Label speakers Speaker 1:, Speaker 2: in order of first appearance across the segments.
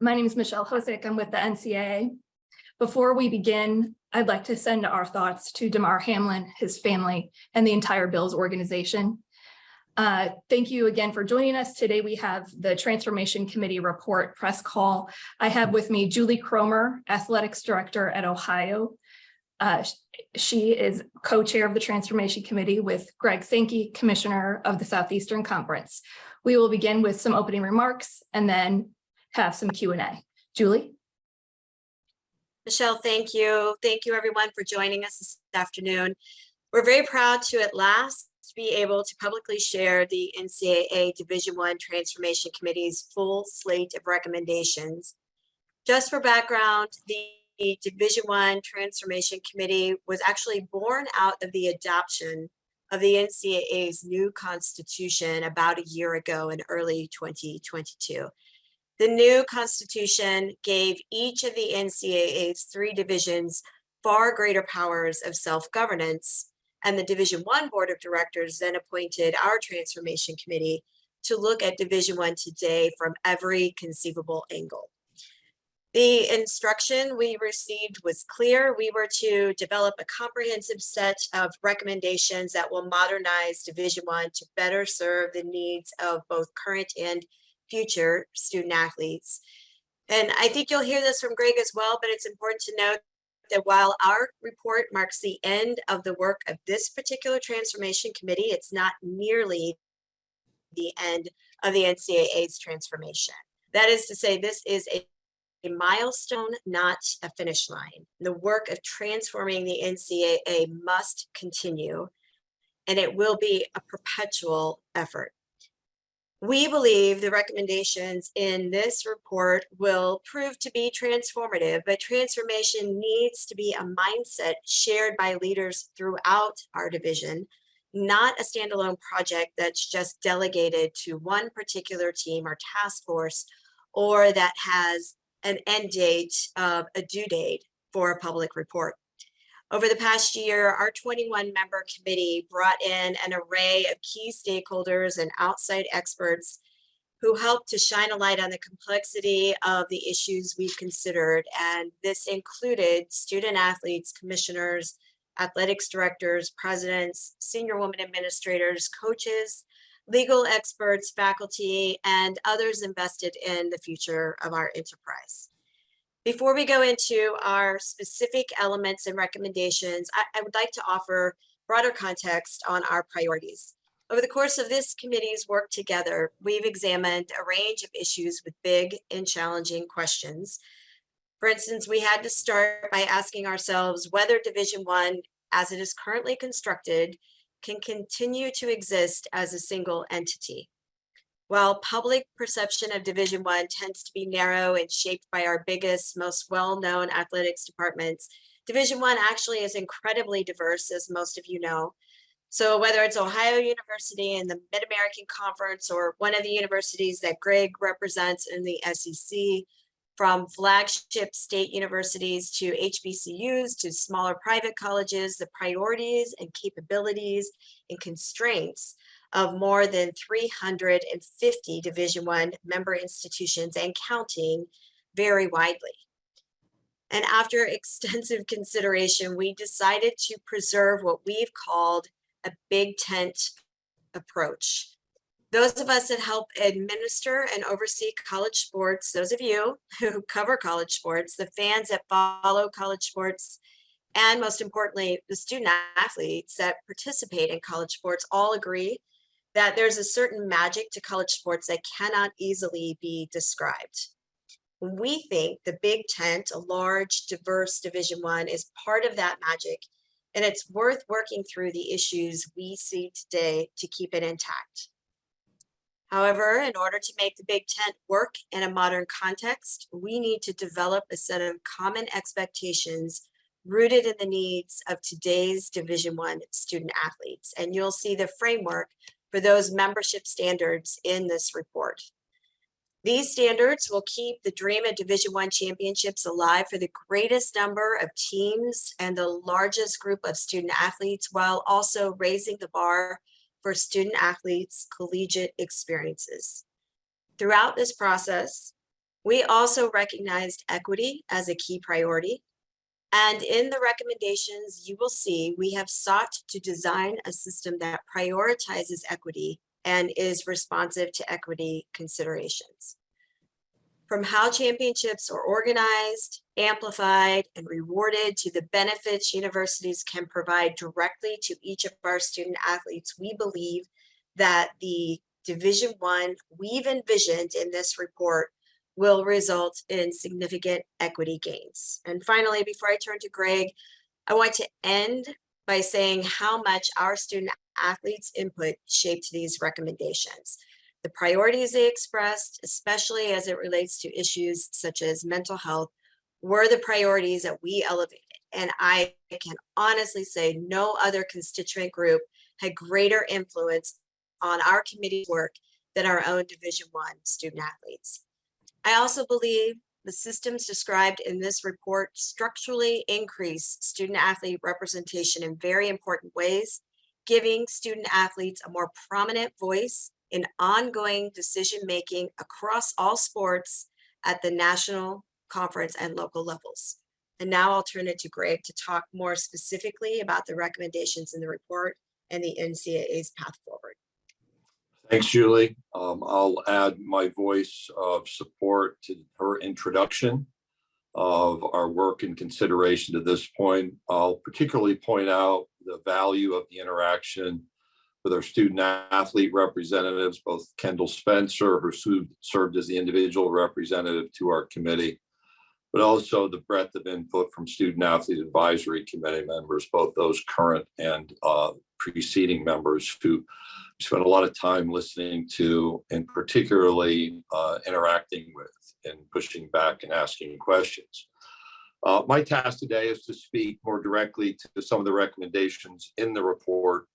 Speaker 1: My name is Michelle Hosick. I'm with the NCAA. Before we begin, I'd like to send our thoughts to Damar Hamlin, his family, and the entire Bills organization. Thank you again for joining us. Today we have the Transformation Committee report press call. I have with me Julie Cromer, Athletics Director at Ohio. She is co-chair of the Transformation Committee with Greg Sankey, Commissioner of the Southeastern Conference. We will begin with some opening remarks and then have some Q&A. Julie?
Speaker 2: Michelle, thank you. Thank you everyone for joining us this afternoon. We're very proud to at last be able to publicly share the NCAA Division I Transformation Committee's full slate of recommendations. Just for background, the Division I Transformation Committee was actually born out of the adoption of the NCAA's new constitution about a year ago in early 2022. The new constitution gave each of the NCAA's 3 divisions far greater powers of self-governance, and the Division I Board of Directors then appointed our Transformation Committee to look at Division I today from every conceivable angle. The instruction we received was clear. We were to develop a comprehensive set of recommendations that will modernize Division I to better serve the needs of both current and future student athletes. And I think you'll hear this from Greg as well, but it's important to note that while our report marks the end of the work of this particular Transformation Committee, it's not nearly the end of the NCAA's transformation. That is to say, this is a milestone, not a finish line. The work of transforming the NCAA must continue, and it will be a perpetual effort. We believe the recommendations in this report will prove to be transformative, but transformation needs to be a mindset shared by leaders throughout our division, not a standalone project that's just delegated to one particular team or task force, or that has an end date of a due date for a public report. Over the past year, our 21-member committee brought in an array of key stakeholders and outside experts who helped to shine a light on the complexity of the issues we've considered. And this included student athletes, commissioners, athletics directors, presidents, senior women administrators, coaches, legal experts, faculty, and others invested in the future of our enterprise. Before we go into our specific elements and recommendations, I would like to offer broader context on our priorities. Over the course of this committee's work together, we've examined a range of issues with big and challenging questions. For instance, we had to start by asking ourselves whether Division I, as it is currently constructed, can continue to exist as a single entity. While public perception of Division I tends to be narrow and shaped by our biggest, most well-known athletics departments, Division I actually is incredibly diverse, as most of you know. So whether it's Ohio University in the Mid-American Conference or one of the universities that Greg represents in the SEC, from flagship state universities to HBCUs to smaller private colleges, the priorities and capabilities and constraints of more than 350 Division I member institutions and counting vary widely. And after extensive consideration, we decided to preserve what we've called a big tent approach. Those of us that help administer and oversee college sports, those of you who cover college sports, the fans that follow college sports, and most importantly, the student athletes that participate in college sports all agree that there's a certain magic to college sports that cannot easily be described. We think the Big Tent, a large, diverse Division I, is part of that magic, and it's worth working through the issues we see today to keep it intact. However, in order to make the Big Tent work in a modern context, we need to develop a set of common expectations rooted in the needs of today's Division I student athletes. And you'll see the framework for those membership standards in this report. These standards will keep the dream of Division I championships alive for the greatest number of teams and the largest group of student athletes, while also raising the bar for student athletes' collegiate experiences. Throughout this process, We also recognized equity as a key priority. And in the recommendations, you will see we have sought to design a system that prioritizes equity and is responsive to equity considerations. From how championships are organized, amplified, and rewarded to the benefits universities can provide directly to each of our student athletes, we believe that the Division I we've envisioned in this report will result in significant equity gains. And finally, before I turn to Greg, I want to end by saying how much our student athletes' input shaped these recommendations. The priorities they expressed, especially as it relates to issues such as mental health, were the priorities that we elevated. And I can honestly say no other constituent group had greater influence on our committee's work than our own Division I student athletes. I also believe the systems described in this report structurally increase student athlete representation in very important ways, giving student athletes a more prominent voice in ongoing decision-making across all sports at the national, conference, and local levels. And now I'll turn it to Greg to talk more specifically about the recommendations in the report and the NCAA's path forward.
Speaker 3: Thanks, Julie. I'll add my voice of support to her introduction of our work and consideration to this point. I'll particularly point out the value of the interaction with our student athlete representatives, both Kendall Spencer, who served as the individual representative to our committee, but also the breadth of input from student athlete advisory committee members, both those current and preceding members who spent a lot of time listening to and particularly interacting with and pushing back and asking questions. My task today is to speak more directly to some of the recommendations in the report.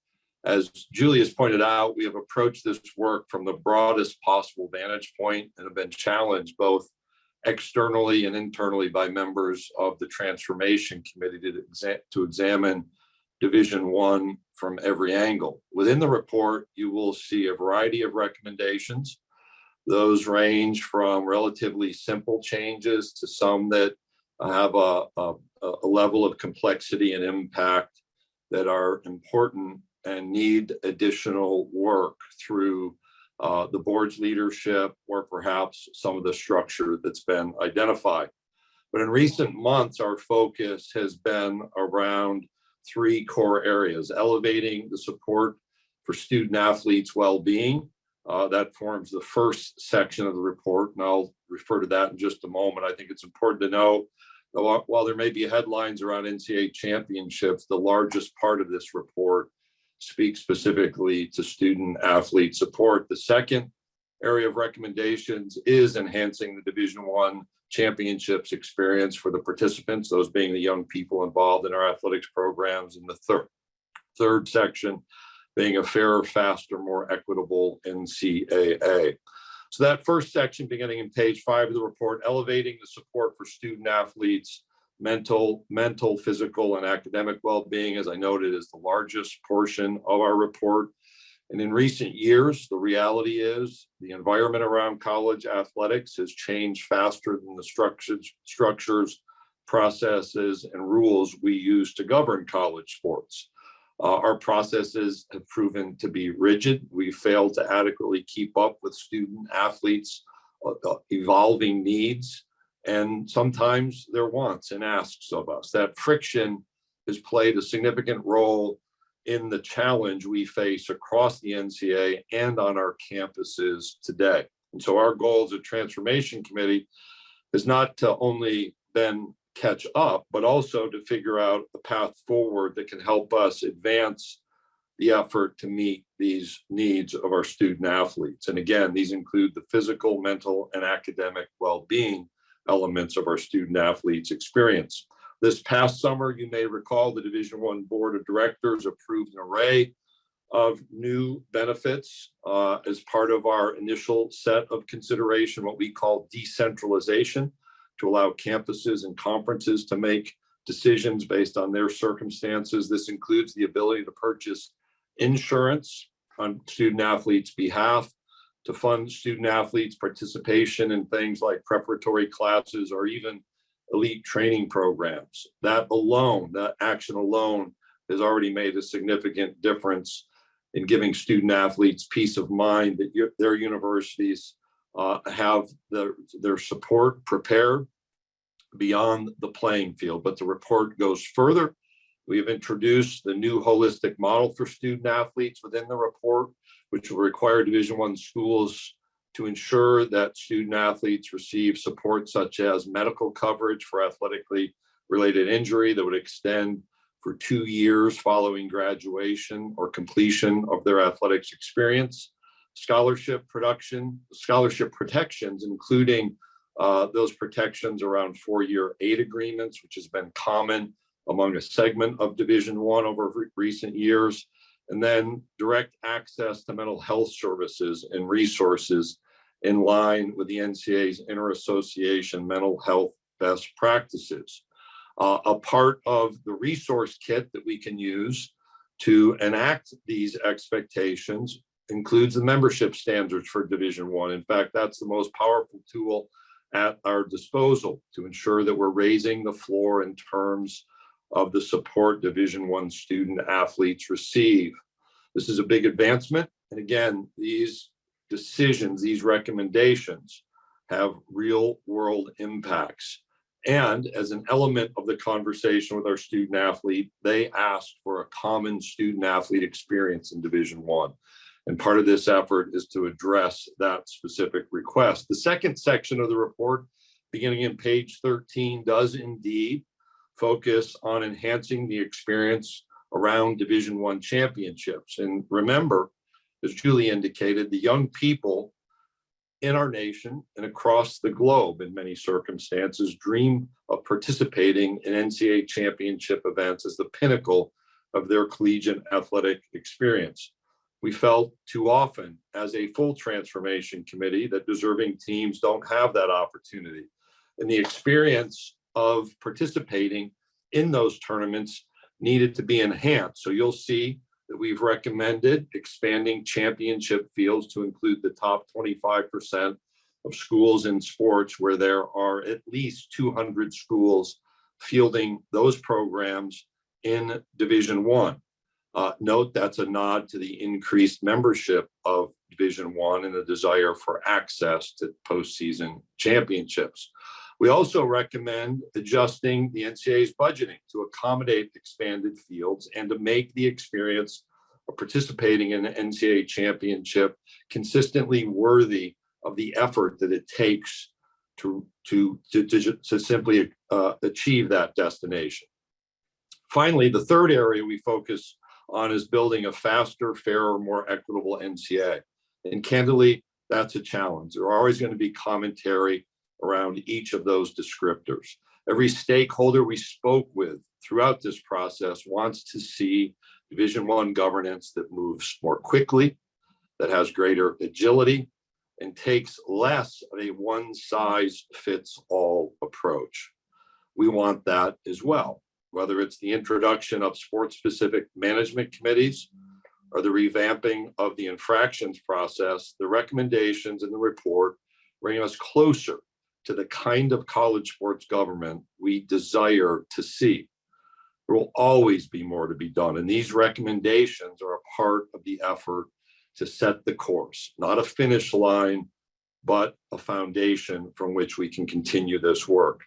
Speaker 3: As Julie has pointed out, we have approached this work from the broadest possible vantage point and have been challenged both externally and internally by members of the Transformation Committee to examine Division I from every angle. Within the report, you will see a variety of recommendations. Those range from relatively simple changes to some that have a level of complexity and impact that are important and need additional work through the board's leadership or perhaps some of the structure that's been identified. But in recent months, our focus has been around three core areas: elevating the support for student athletes' well-being. That forms the first section of the report, and I'll refer to that in just a moment. I think it's important to know that while there may be headlines around NCAA championships, the largest part of this report speaks specifically to student athlete support. The second area of recommendations is enhancing the Division I championships experience for the participants, those being the young people involved in our athletics programs, and the third section being a fairer, faster, more equitable NCAA. So that first section, beginning in page 5 of the report, elevating the support for student athletes' mental, physical, and academic well-being, as I noted, is the largest portion of our report. And in recent years, the reality is the environment around college athletics has changed faster than the structures, processes, and rules we use to govern college sports. Our processes have proven to be rigid. We failed to adequately keep up with student athletes' evolving needs and sometimes their wants and asks of us. That friction has played a significant role in the challenge we face across the NCAA and on our campuses today. And so our goal as a Transformation Committee is not to only then catch up, but also to figure out a path forward that can help us advance the effort to meet these needs of our student athletes. And again, these include the physical, mental, and academic well-being elements of our student athletes' experience. This past summer, you may recall the Division I Board of Directors approved an array of new benefits as part of our initial set of consideration, what we call decentralization, to allow campuses and conferences to make decisions based on their circumstances. This includes the ability to purchase insurance on student athletes' behalf, to fund student athletes' participation in things like preparatory classes or even elite training programs. That action alone has already made a significant difference in giving student athletes peace of mind that their universities have their support prepared beyond the playing field. But the report goes further. We have introduced the new holistic model for student athletes within the report, which will require Division I schools to ensure that student athletes receive support such as medical coverage for athletically related injury that would extend for 2 years following graduation or completion of their athletics experience, scholarship protections, including those protections around 4-year aid agreements, which has been common among a segment of Division I over recent years, and then direct access to mental health services and resources in line with the NCAA's inter-association mental health best practices. A part of the resource kit that we can use to enact these expectations includes the membership standards for Division I. In fact, that's the most powerful tool at our disposal to ensure that we're raising the floor in terms of the support Division I student athletes receive. This is a big advancement. And again, these decisions, these recommendations have real world impacts. And as an element of the conversation with our student athlete, they asked for a common student athlete experience in Division I. And part of this effort is to address that specific request. The second section of the report, beginning in page 13, does indeed focus on enhancing the experience around Division I championships. And remember, as Julie indicated, the young people in our nation and across the globe in many circumstances dream of participating in NCAA championship events as the pinnacle of their collegiate athletic experience. We felt too often as a full transformation committee that deserving teams don't have that opportunity. And the experience of participating in those tournaments needed to be enhanced. So you'll see that we've recommended expanding championship fields to include the top 25% of schools in sports where there are at least 200 schools fielding those programs in Division I. Note that's a nod to the increased membership of Division I and the desire for access to postseason championships. We also recommend adjusting the NCAA's budgeting to accommodate expanded fields and to make the experience of participating in the NCAA championship consistently worthy of the effort that it takes to simply achieve that destination. Finally, the third area we focus on is building a faster, fairer, more equitable NCAA. And candidly, that's a challenge. There are always going to be commentary around each of those descriptors. Every stakeholder we spoke with throughout this process wants to see Division I governance that moves more quickly, that has greater agility, and takes less of a one-size-fits-all approach. We want that as well, whether it's the introduction of sport-specific management committees or the revamping of the infractions process. The recommendations in the report bring us closer to the kind of college sports government we desire to see. There will always be more to be done, and these recommendations are a part of the effort to set the course, not a finish line, but a foundation from which we can continue this work.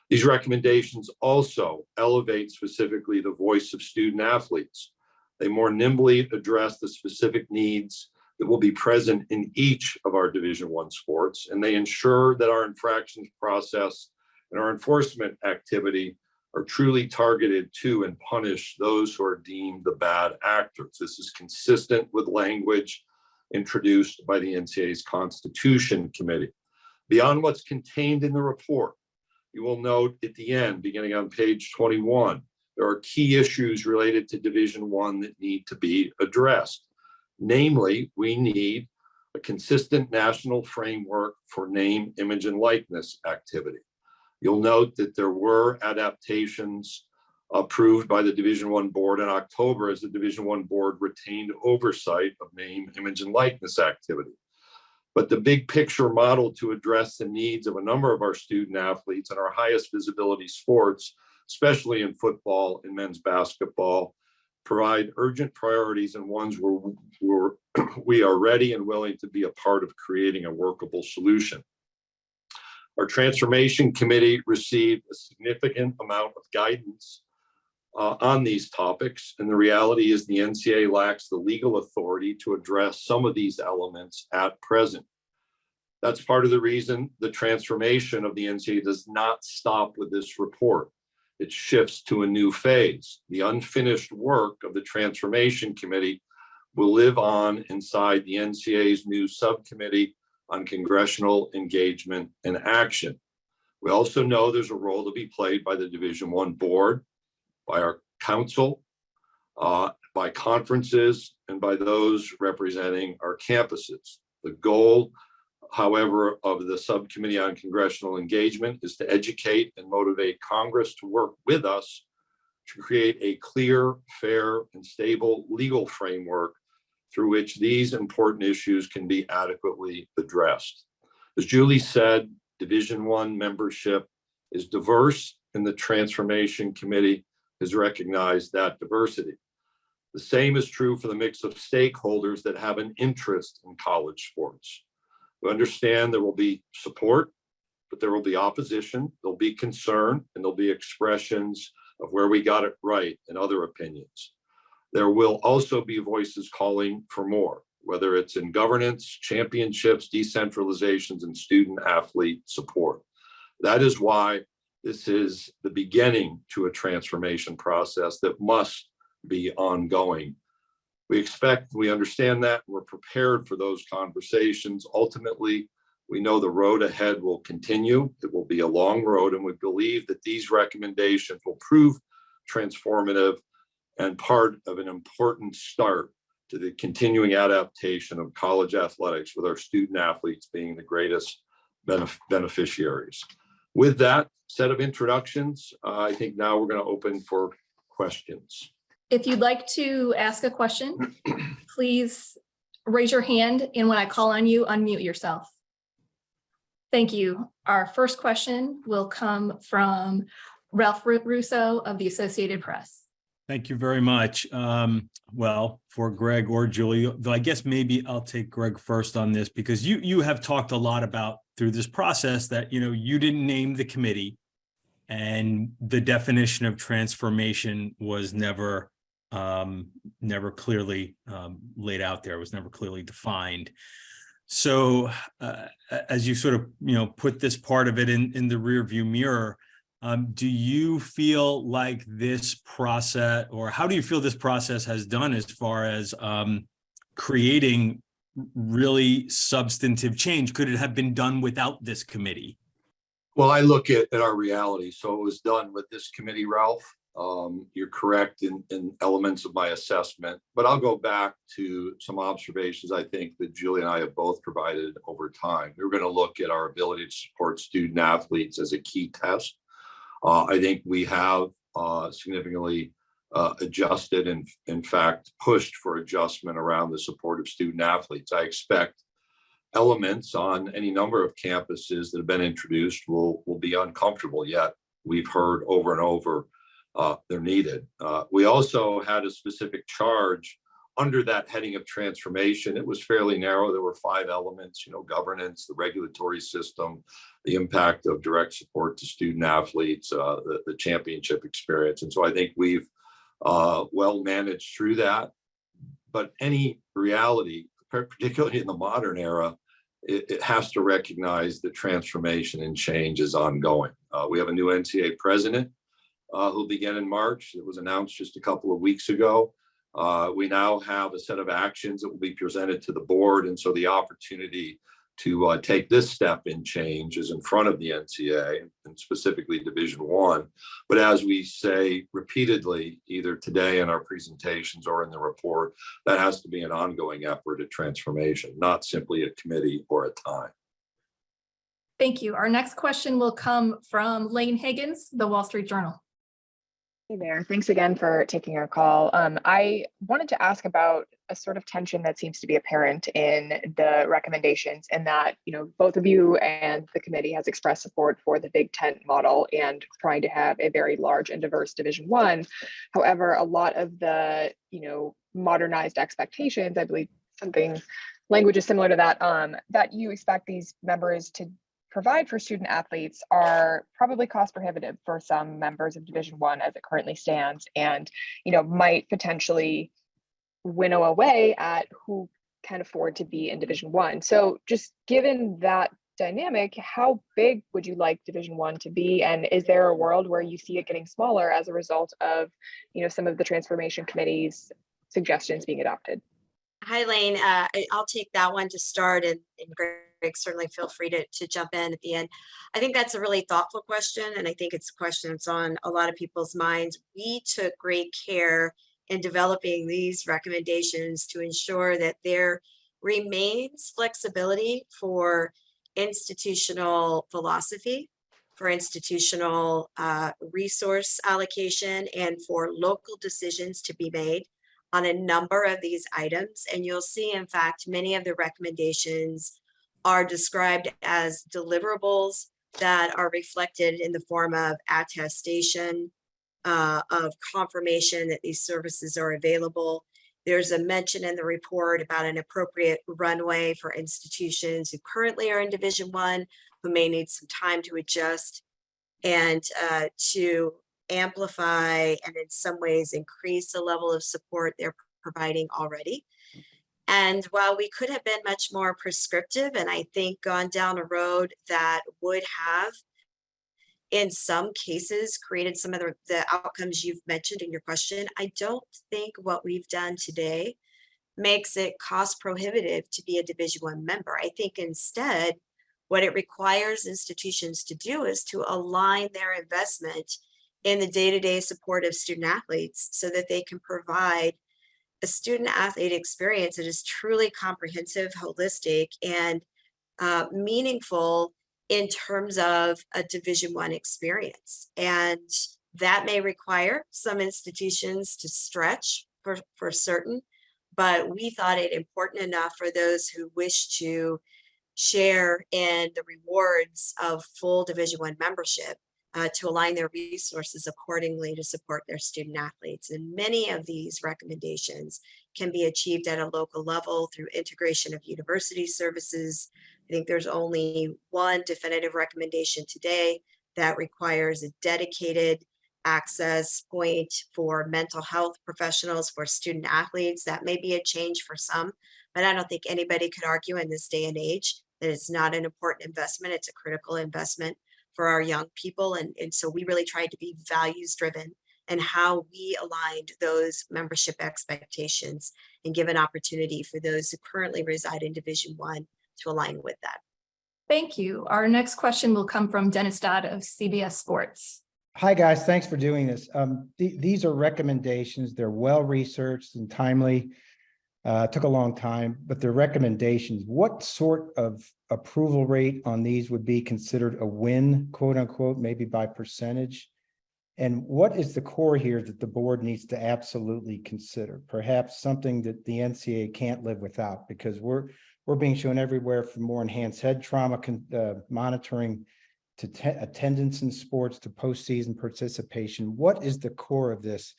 Speaker 3: These recommendations also elevate specifically the voice of student athletes. They more nimbly address the specific needs that will be present in each of our Division I sports, and they ensure that our infractions process and our enforcement activity are truly targeted to and punish those who are deemed the bad actors. This is consistent with language introduced by the NCAA's Constitution Committee. Beyond what's contained in the report, you will note at the end, beginning on page 21, there are key issues related to Division I that need to be addressed. Namely, we need a consistent national framework for name, image, and likeness activity. You'll note that there were adaptations approved by the Division I board in October as the Division I board retained oversight of name, image, and likeness activity. but the big picture model to address the needs of a number of our student athletes and our highest visibility sports, especially in football and men's basketball, provide urgent priorities and ones where we are ready and willing to be a part of creating a workable solution. Our Transformation Committee received a significant amount of guidance on these topics, and the reality is the NCAA lacks the legal authority to address some of these elements at present. That's part of the reason the transformation of the NCAA does not stop with this report. It shifts to a new phase. The unfinished work of the Transformation Committee will live on inside the NCAA's new subcommittee on congressional engagement and action. We also know there's a role to be played by the Division I board, by our council, by conferences, and by those representing our campuses. The goal, however, of the Subcommittee on Congressional Engagement is to educate and motivate Congress to work with us to create a clear, fair, and stable legal framework through which these important issues can be adequately addressed. As Julie said, Division I membership is diverse, and the Transformation Committee has recognized that diversity. The same is true for the mix of stakeholders that have an interest in college sports. We understand there will be support, but there will be opposition, there'll be concern, and there'll be expressions of where we got it right and other opinions. There will also be voices calling for more, whether it's in governance, championships, decentralizations, and student athlete support. That is why this is the beginning to a transformation process that must be ongoing. We understand that, we're prepared for those conversations. Ultimately, we know the road ahead will continue. It will be a long road, and we believe that these recommendations will prove transformative and part of an important start to the continuing adaptation of college athletics, with our student athletes being the greatest beneficiaries. With that set of introductions, I think now we're going to open for questions.
Speaker 1: If you'd like to ask a question, please raise your hand, and when I call on you, unmute yourself. Thank you. Our first question will come from Ralph Russo of the Associated Press.
Speaker 4: Thank you very much. Well, for Greg or Julie, though I guess maybe I'll take Greg first on this, because you have talked a lot about through this process that, you know, you didn't name the committee, and the definition of transformation was never clearly laid out there. It was never clearly defined. So as you sort of, you know, put this part of it in the rearview mirror, do you feel like this process, or how do you feel this process has done as far as creating really substantive change? Could it have been done without this committee?
Speaker 3: Well, I look at our reality. So it was done with this committee, Ralph. You're correct in elements of my assessment, but I'll go back to some observations I think that Julie and I have both provided over time. We're going to look at our ability to support student athletes as a key test. I think we have significantly adjusted and, in fact, pushed for adjustment around the support of student athletes. I expect elements on any number of campuses that have been introduced will be uncomfortable, yet we've heard over and over they're needed. We also had a specific charge under that heading of transformation. It was fairly narrow. There were 5 elements, you know, governance, the regulatory system, the impact of direct support to student athletes, the championship experience. And so I think we've well managed through that. But any reality, particularly in the modern era, it has to recognize that transformation and change is ongoing. We have a new NCAA president who'll begin in March. It was announced just a couple of weeks ago. We now have a set of actions that will be presented to the board. And so the opportunity to take this step in change is in front of the NCAA, and specifically Division I. But as we say repeatedly, either today in our presentations or in the report, that has to be an ongoing effort of transformation, not simply a committee or a time.
Speaker 1: Thank you. Our next question will come from Laine Higgins, the Wall Street Journal.
Speaker 5: Hey there. Thanks again for taking our call. I wanted to ask about a sort of tension that seems to be apparent in the recommendations, and that, both of you and the committee has expressed support for the big tent model and trying to have a very large and diverse Division I. However, a lot of the, modernized expectations, I believe something language is similar to that, that you expect these members to provide for student athletes are probably cost prohibitive for some members of Division I as it currently stands, and might potentially winnow away at who can afford to be in Division I. So just given that dynamic, how big would you like Division I to be? And is there a world where you see it getting smaller as a result of some of the Transformation Committee's suggestions being adopted?
Speaker 2: Hi, Laine. I'll take that one to start, and Greg, certainly feel free to jump in at the end. I think that's a really thoughtful question, and I think it's a question that's on a lot of people's minds. We took great care in developing these recommendations to ensure that there remains flexibility for institutional philosophy, for institutional resource allocation, and for local decisions to be made on a number of these items. And you'll see, in fact, many of the recommendations are described as deliverables that are reflected in the form of attestation, of confirmation that these services are available. There's a mention in the report about an appropriate runway for institutions who currently are in Division I, who may need some time to adjust, and to amplify and in some ways increase the level of support they're providing already. And while we could have been much more prescriptive, and I think gone down a road that would have in some cases created some of the outcomes you've mentioned in your question, I don't think what we've done today makes it cost prohibitive to be a Division I member. I think instead what it requires institutions to do is to align their investment in the day-to-day support of student athletes so that they can provide a student athlete experience that is truly comprehensive, holistic, and meaningful in terms of a Division I experience. And that may require some institutions to stretch for certain, but we thought it important enough for those who wish to share in the rewards of full Division I membership to align their resources accordingly to support their student athletes. And many of these recommendations can be achieved at a local level through integration of university services. I think there's only one definitive recommendation today that requires a dedicated access point for mental health professionals for student athletes. That may be a change for some, but I don't think anybody could argue in this day and age that it's not an important investment. It's a critical investment for our young people. And so we really tried to be values driven and how we aligned those membership expectations and give an opportunity for those who currently reside in Division I to align with that.
Speaker 1: Thank you. Our next question will come from Dennis Dodd of CBS Sports.
Speaker 6: Hi, guys. Thanks for doing this. These are recommendations. They're well-researched and timely. Took a long time, but they're recommendations. What sort of approval rate on these would be considered a win, quote unquote, maybe by percentage? And what is the core here that the board needs to absolutely consider? Perhaps something that the NCAA can't live without, because we're being shown everywhere from more enhanced head trauma monitoring to attendance in sports to postseason participation. What is the core of this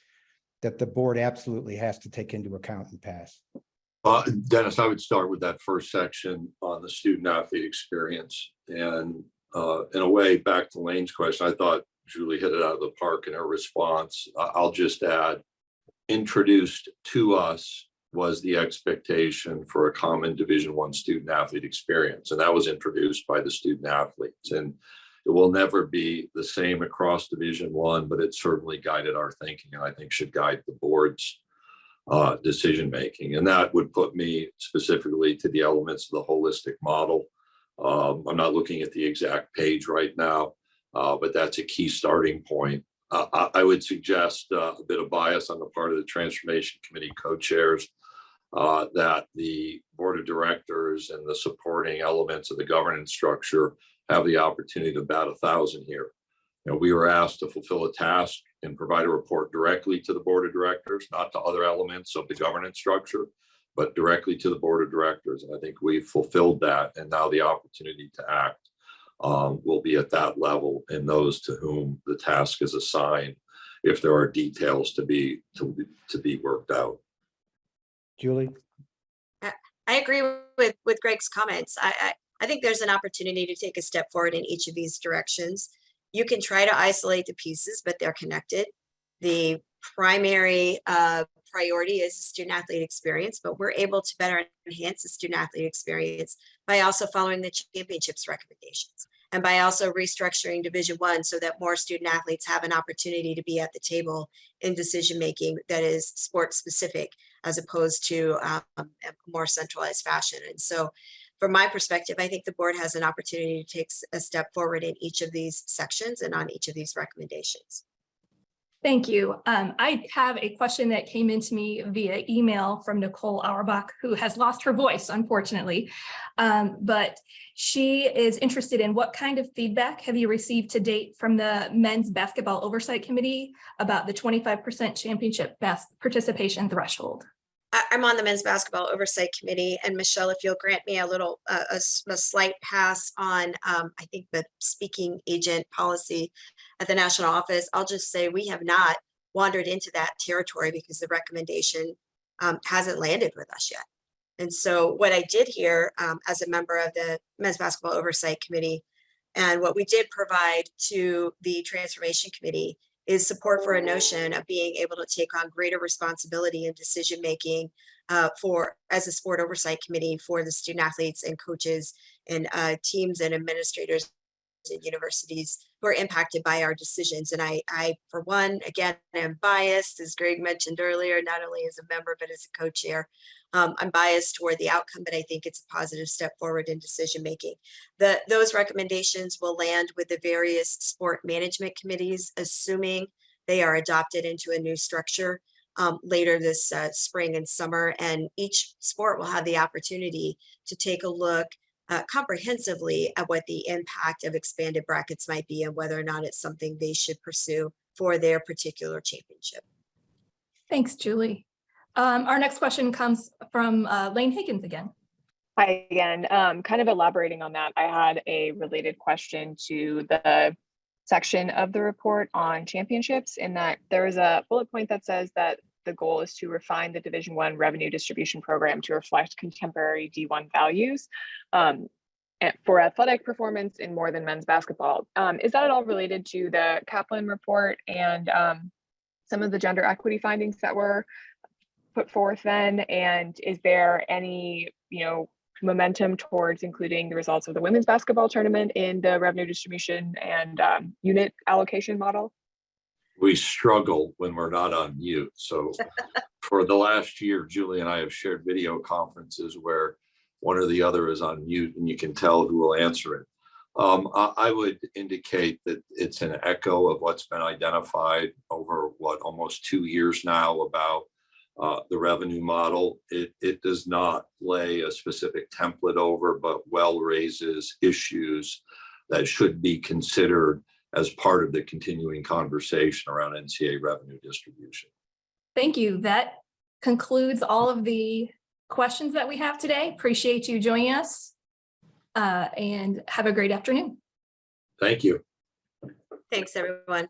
Speaker 6: that the board absolutely has to take into account and pass?
Speaker 3: Dennis, I would start with that first section on the student athlete experience. And in a way, back to Laine's question, I thought Julie hit it out of the park in her response. I'll just add, introduced to us was the expectation for a common Division I student athlete experience. And that was introduced by the student athletes. And it will never be the same across Division I, but it certainly guided our thinking, and I think should guide the board's decision making. And that would put me specifically to the elements of the holistic model. I'm not looking at the exact page right now, but that's a key starting point. I would suggest a bit of bias on the part of the Transformation Committee co-chairs that the board of directors and the supporting elements of the governance structure have the opportunity to bat 1,000 here. we were asked to fulfill a task and provide a report directly to the board of directors, not to other elements of the governance structure, but directly to the board of directors. And I think we've fulfilled that. And now the opportunity to act will be at that level, and those to whom the task is assigned, if there are details to be worked out.
Speaker 6: Julie?
Speaker 2: I agree with Greg's comments. I think there's an opportunity to take a step forward in each of these directions. You can try to isolate the pieces, but they're connected. The primary priority is the student athlete experience, but we're able to better enhance the student athlete experience by also following the championships recommendations and by also restructuring Division I so that more student athletes have an opportunity to be at the table in decision making that is sports specific as opposed to a more centralized fashion. And so from my perspective, I think the board has an opportunity to take a step forward in each of these sections and on each of these recommendations.
Speaker 1: Thank you. I have a question that came into me via email from Nicole Auerbach, who has lost her voice, unfortunately. But she is interested in what kind of feedback have you received to date from the Men's Basketball Oversight Committee about the 25% championship participation threshold?
Speaker 2: I'm on the Men's Basketball Oversight Committee, and Michelle, if you'll grant me a little, a slight pass on, I think the speaking agent policy at the national office, I'll just say we have not wandered into that territory because the recommendation hasn't landed with us yet. And so what I did here as a member of the Men's Basketball Oversight Committee, and what we did provide to the Transformation Committee is support for a notion of being able to take on greater responsibility and decision making as a sport oversight committee for the student athletes and coaches and teams and administrators in universities who are impacted by our decisions. And I for one, again, am biased, as Greg mentioned earlier, not only as a member, but as a co-chair. I'm biased toward the outcome, but I think it's a positive step forward in decision making. Those recommendations will land with the various sport management committees, assuming they are adopted into a new structure later this spring and summer. And each sport will have the opportunity to take a look comprehensively at what the impact of expanded brackets might be and whether or not it's something they should pursue for their particular championship.
Speaker 1: Thanks, Julie. Our next question comes from Laine Higgins again.
Speaker 5: Hi again. Kind of elaborating on that, I had a related question to the section of the report on championships, in that there is a bullet point that says that the goal is to refine the Division I revenue distribution program to reflect contemporary D1 values for athletic performance in more than men's basketball. Is that at all related to the Kaplan report and some of the gender equity findings that were put forth then? And is there any, momentum towards including the results of the women's basketball tournament in the revenue distribution and unit allocation model?
Speaker 3: We struggle when we're not on mute. So for the last year, Julie and I have shared video conferences where one or the other is on mute and you can tell who will answer it. I would indicate that it's an echo of what's been identified over almost 2 years now about the revenue model. It does not lay a specific template over, but well raises issues that should be considered as part of the continuing conversation around NCAA revenue distribution.
Speaker 1: Thank you. That concludes all of the questions that we have today. Appreciate you joining us and have a great afternoon.
Speaker 3: Thank you.
Speaker 2: Thanks, everyone.